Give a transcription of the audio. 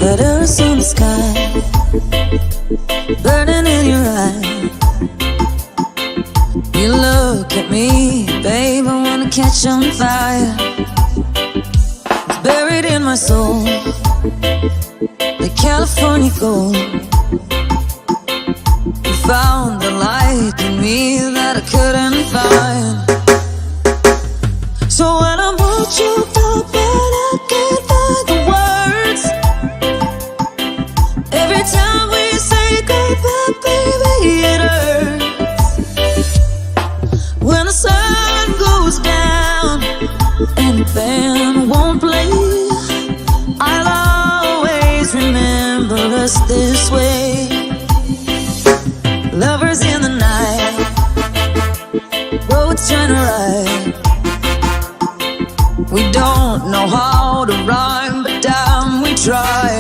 Letters in the sky, burning in your eye. You look at me, babe, I wanna catch on fire. It's buried in my soul, the California gold. You found the light in me that I couldn't find. So when I'm all choked up and I can't find the words, every time we say goodbye, baby, it hurts. When the sun goes down and the band won't play, I'll always remember us this way. Lovers in the night, roads trying to ride. We don't know how to rhyme, but damn, we try.